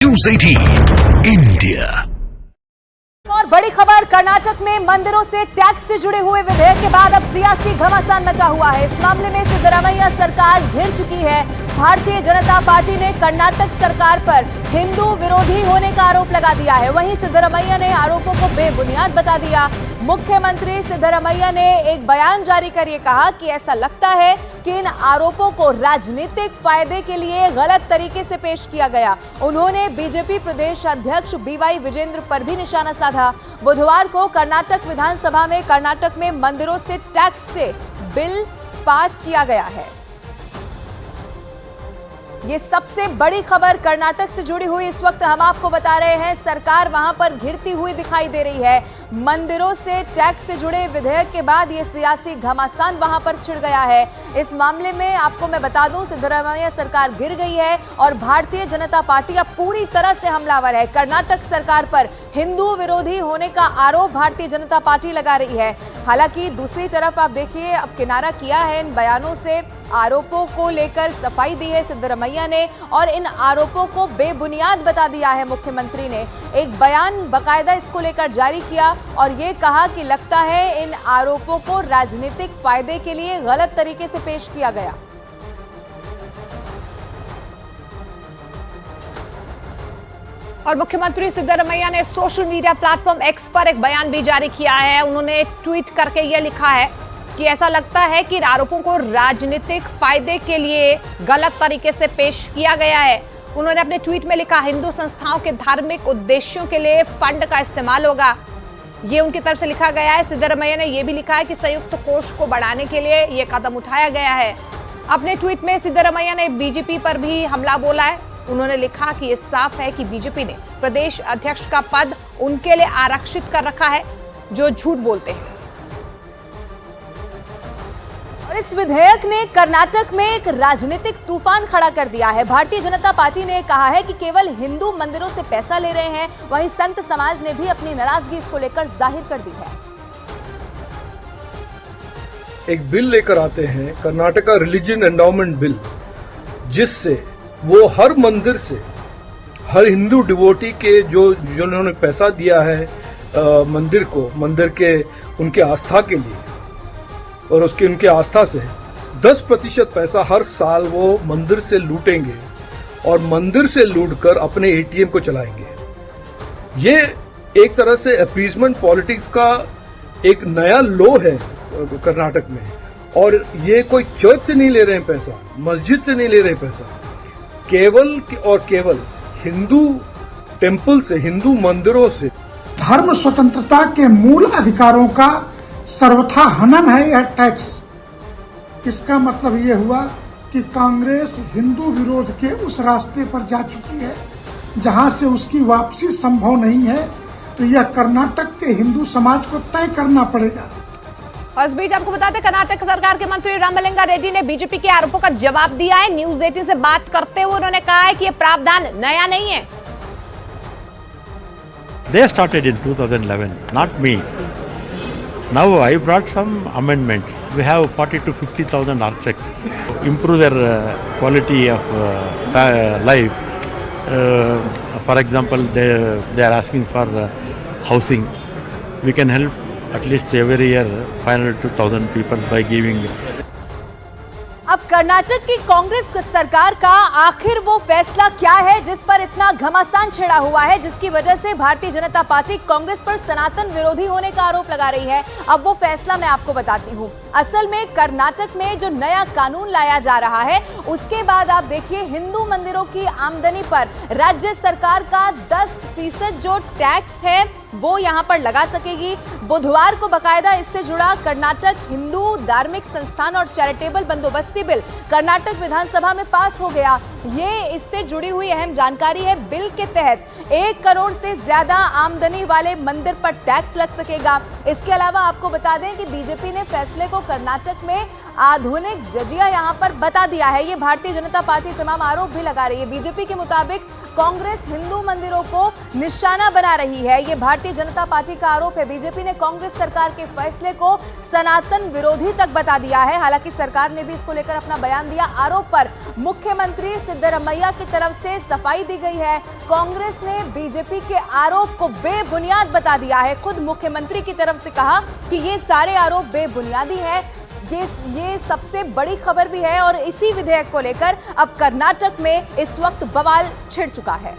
News 18 India. और बड़ी खबर, कर्नाटक में मंदिरों से टैक्स से जुड़े हुए विधेयक के बाद अब सियासी घमासान मचा हुआ है। इस मामले में सिद्धरामैया सरकार घिर चुकी है। भारतीय जनता पार्टी ने कर्नाटक सरकार पर हिंदू विरोधी होने का आरोप लगा दिया है। वहीं सिद्धरामैया ने आरोपों को बेबुनियाद बता दिया। मुख्यमंत्री सिद्धरामैया ने एक बयान जारी कर ये कहा कि ऐसा लगता है कि इन आरोपों को राजनीतिक फायदे के लिए गलत तरीके से पेश किया गया। उन्होंने बीजेपी प्रदेश अध्यक्ष बीवाई विजेंद्र पर भी निशाना साधा। बुधवार को कर्नाटक विधानसभा में कर्नाटक में मंदिरों से टैक्स से बिल पास किया गया है। ये सबसे बड़ी खबर कर्नाटक से जुड़ी हुई इस वक्त हम आपको बता रहे हैं। सरकार वहां पर घिरती हुई दिखाई दे रही है। मंदिरों से टैक्स से जुड़े विधेयक के बाद ये सियासी घमासान वहां पर छिड़ गया है। इस मामले में आपको मैं बता दूं, सिद्धरामैया सरकार गिर गई है और भारतीय जनता पार्टी अब पूरी तरह से हमलावर है। कर्नाटक सरकार पर हिंदू विरोधी होने का आरोप भारतीय जनता पार्टी लगा रही है। हालांकि दूसरी तरफ आप देखिए, अब किनारा किया है इन बयानों से, आरोपों को लेकर सफाई दी है सिद्धरामैया ने और इन आरोपों को बेबुनियाद बता दिया है। मुख्यमंत्री ने एक बयान बाकायदा इसको लेकर जारी किया और ये कहा कि लगता है इन आरोपों को राजनीतिक फायदे के लिए गलत तरीके से पेश किया गया। और मुख्यमंत्री सिद्धरामैया ने सोशल मीडिया प्लेटफॉर्म एक्स पर एक बयान भी जारी किया है। उन्होंने ट्वीट करके यह लिखा है कि ऐसा लगता है कि इन आरोपों को राजनीतिक फायदे के लिए गलत तरीके से पेश किया गया है। उन्होंने अपने ट्वीट में लिखा, हिंदू संस्थाओं के धार्मिक उद्देश्यों के लिए फंड का इस्तेमाल होगा। ये उनकी तरफ से लिखा गया है। सिद्धरामैया ने यह भी लिखा है कि संयुक्त कोष को बढ़ाने के लिए यह कदम उठाया गया है। अपने ट्वीट में सिद्धरामैया ने बीजेपी पर भी हमला बोला है। उन्होंने लिखा कि यह साफ है कि बीजेपी ने प्रदेश अध्यक्ष का पद उनके लिए आरक्षित कर रखा है जो झूठ बोलते हैं। और इस विधेयक ने कर्नाटक में एक राजनीतिक तूफान खड़ा कर दिया है। भारतीय जनता पार्टी ने कहा है कि केवल हिंदू मंदिरों से पैसा ले रहे हैं। वहीं संत समाज ने भी अपनी नाराजगी इसको लेकर जाहिर कर दी है। एक बिल लेकर आते हैं, कर्नाटका रिलीजन एंडाउमेंट बिल, जिससे वो हर मंदिर से, हर हिंदू डिवोटी के जो जिन्होंने पैसा दिया है मंदिर को, मंदिर के उनके आस्था के लिए और उसके उनके आस्था से 10% पैसा हर साल वो मंदिर से लूटेंगे और मंदिर से लूटकर अपने एटीएम को चलाएंगे। ये एक तरह से अपीजमेंट पॉलिटिक्स का एक नया लो है कर्नाटक में। और ये कोई चर्च से नहीं ले रहे हैं पैसा, मस्जिद से नहीं ले रहे पैसा, केवल और केवल हिंदू टेम्पल से, हिंदू मंदिरों से। धर्म स्वतंत्रता के मूल अधिकारों का सर्वथा हनन है यह टैक्स। इसका मतलब यह हुआ कि कांग्रेस हिंदू विरोध के उस रास्ते पर जा चुकी है जहां से उसकी वापसी संभव नहीं है। तो यह कर्नाटक के हिंदू समाज को तय करना पड़ेगा। और इस बीच आपको बताते, कर्नाटक सरकार के मंत्री रामलिंगा रेड्डी ने बीजेपी के आरोपों का जवाब दिया है। न्यूज़ 18 से बात करते हुए उन्होंने कहा है कि यह प्रावधान नया नहीं है। They started in 2011, not me. Now I brought some amendments. We have 40 to 50,000 architects. Improve their quality of life. For example, they are asking for housing. We can help at least every year 500 to 1,000 people by giving. अब कर्नाटक की कांग्रेस सरकार का आखिर वो फैसला क्या है जिस पर इतना घमासान छिड़ा हुआ है, जिसकी वजह से भारतीय जनता पार्टी कांग्रेस पर सनातन विरोधी होने का आरोप लगा रही है। अब वो फैसला मैं आपको बताती हूँ। असल में कर्नाटक में जो नया कानून लाया जा रहा है उसके बाद आप देखिए, हिंदू मंदिरों की आमदनी पर राज्य सरकार का 10% जो टैक्स है वो यहां पर लगा सकेगी। बुधवार को बकायदा इससे जुड़ा कर्नाटक हिंदू धार्मिक संस्थान और चैरिटेबल बंदोबस्ती बिल कर्नाटक विधानसभा में पास हो गया। ये इससे जुड़ी हुई अहम जानकारी है। बिल के तहत 1 करोड़ से ज्यादा आमदनी वाले मंदिर पर टैक्स लग सकेगा। इसके अलावा आपको बता दें कि बीजेपी ने फैसले को कर्नाटक में आधुनिक जजिया यहां पर बता दिया है। ये भारतीय जनता पार्टी तमाम आरोप भी लगा रही है। बीजेपी के मुताबिक कांग्रेस हिंदू मंदिरों को निशाना बना रही है। ये भारतीय जनता पार्टी का आरोप है। बीजेपी ने कांग्रेस सरकार के फैसले को सनातन विरोधी तक बता दिया है। हालांकि सरकार ने भी इसको लेकर अपना बयान दिया। आरोप पर मुख्यमंत्री सिद्धरमैया की तरफ से सफाई दी गई है। कांग्रेस ने बीजेपी के आरोप को बेबुनियाद बता दिया है। खुद मुख्यमंत्री की तरफ से कहा कि ये सारे आरोप बेबुनियादी हैं। ये सबसे बड़ी खबर भी है और इसी विधेयक को लेकर अब कर्नाटक में इस वक्त बवाल छिड़ चुका है।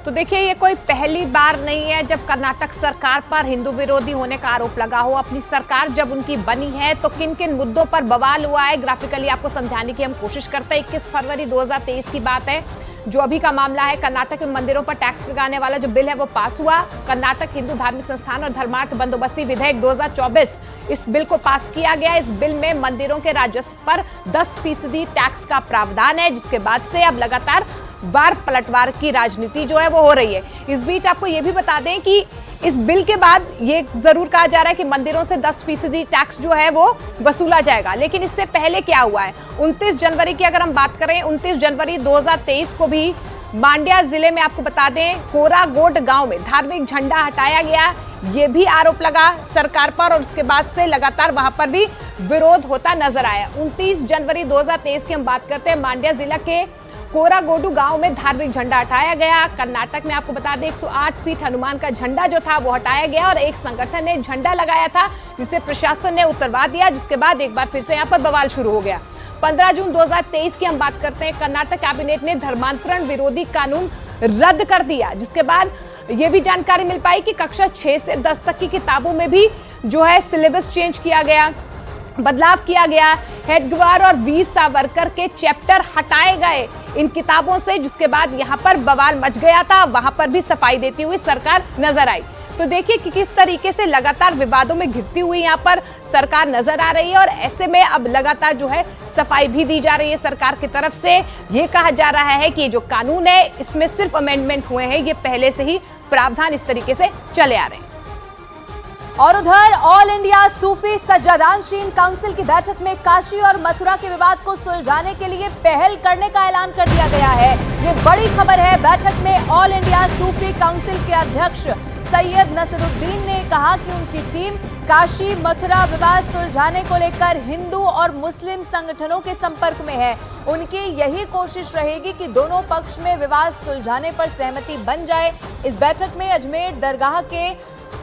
तो देखिए, ये कोई पहली बार नहीं है जब कर्नाटक सरकार पर हिंदू विरोधी होने का आरोप लगा हो। अपनी सरकार जब उनकी बनी है तो किन किन मुद्दों पर बवाल हुआ है, ग्राफिकली आपको समझाने की हम कोशिश करते हैं। 21 फरवरी 2023 की बात है, जो अभी का मामला है। कर्नाटक में मंदिरों पर टैक्स लगाने वाला जो बिल है वो पास हुआ। कर्नाटक हिंदू धार्मिक संस्थान और धर्मार्थ बंदोबस्ती विधेयक 2024, इस बिल को पास किया गया। इस बिल में मंदिरों के राजस्व पर 10% टैक्स का प्रावधान है, जिसके बाद से अब लगातार बार पलटवार की राजनीति जो है वो हो रही है। इस बीच आपको ये भी बता दें कि इस बिल के बाद ये जरूर कहा जा रहा है कि मंदिरों से 10% टैक्स जो है वो वसूला जाएगा। लेकिन इससे पहले क्या हुआ है, 29 जनवरी की अगर हम बात करें, 29 जनवरी 2023 को भी मांड्या जिले में आपको बता दें कोरागोड गांव में धार्मिक झंडा हटाया गया। ये भी आरोप लगा सरकार पर और उसके बाद से लगातार वहां पर भी विरोध होता नजर आया। 29 जनवरी 2023 की हम बात करते हैं, मांड्या जिला के कोरागोडू गांव में धार्मिक झंडा हटाया गया। कर्नाटक में आपको बता दें 108 फीट हनुमान का झंडा जो था वो हटाया गया और एक संगठन ने झंडा लगाया था, जिसे प्रशासन ने उतरवा दिया, जिसके बाद एक बार फिर से यहाँ पर बवाल शुरू हो गया। 15 जून 2023 की हम बात करते हैं, कर्नाटक कैबिनेट ने धर्मांतरण विरोधी कानून रद्द कर दिया, जिसके बाद ये भी जानकारी मिल पाई कि कक्षा 6 से 10 तक की किताबों में भी जो है सिलेबस चेंज किया गया, बदलाव किया गया। हेडगेवार और वीर सावरकर के चैप्टर हटाए गए इन किताबों से, जिसके बाद यहाँ पर बवाल मच गया था। वहां पर भी सफाई देती हुई सरकार नजर आई। तो देखिए कि किस तरीके से लगातार विवादों में घिरती हुई यहाँ पर सरकार नजर आ रही है और ऐसे में अब लगातार जो है सफाई भी दी जा रही है सरकार की तरफ से। ये कहा जा रहा है कि ये जो कानून है इसमें सिर्फ अमेंडमेंट हुए हैं, ये पहले से ही प्रावधान इस तरीके से चले आ रहे हैं। और उधर ऑल इंडिया सूफी सज्जादानशीन काउंसिल की बैठक में काशी और मथुरा के विवाद को सुलझाने के लिए पहल करने का ऐलान कर दिया गया है। ये बड़ी खबर है। बैठक में ऑल इंडिया सूफी काउंसिल के अध्यक्ष सैयद नसरुद्दीन ने कहा कि उनकी टीम काशी मथुरा विवाद सुलझाने को लेकर हिंदू और मुस्लिम संगठनों के संपर्क में है। उनकी यही कोशिश रहेगी कि दोनों पक्ष में विवाद सुलझाने पर सहमति बन जाए। इस बैठक में अजमेर दरगाह के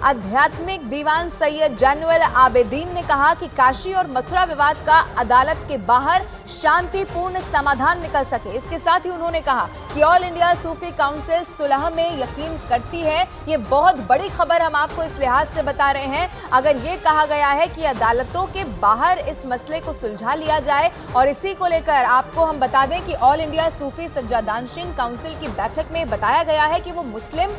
आध्यात्मिक दीवान सैयद जैनुअल आबेदीन ने कहा कि काशी और मथुरा विवाद का अदालत के बाहर शांतिपूर्ण समाधान निकल सके। इसके साथ ही उन्होंने कहा कि ऑल इंडिया सूफी काउंसिल सुलह में यकीन करती है। ये बहुत बड़ी खबर हम आपको इस लिहाज से बता रहे हैं, अगर ये कहा गया है कि अदालतों के बाहर इस मसले को सुलझा लिया जाए। और इसी को लेकर आपको हम बता दें कि ऑल इंडिया सूफी सज्जादानशीन काउंसिल की बैठक में बताया गया है कि वो मुस्लिम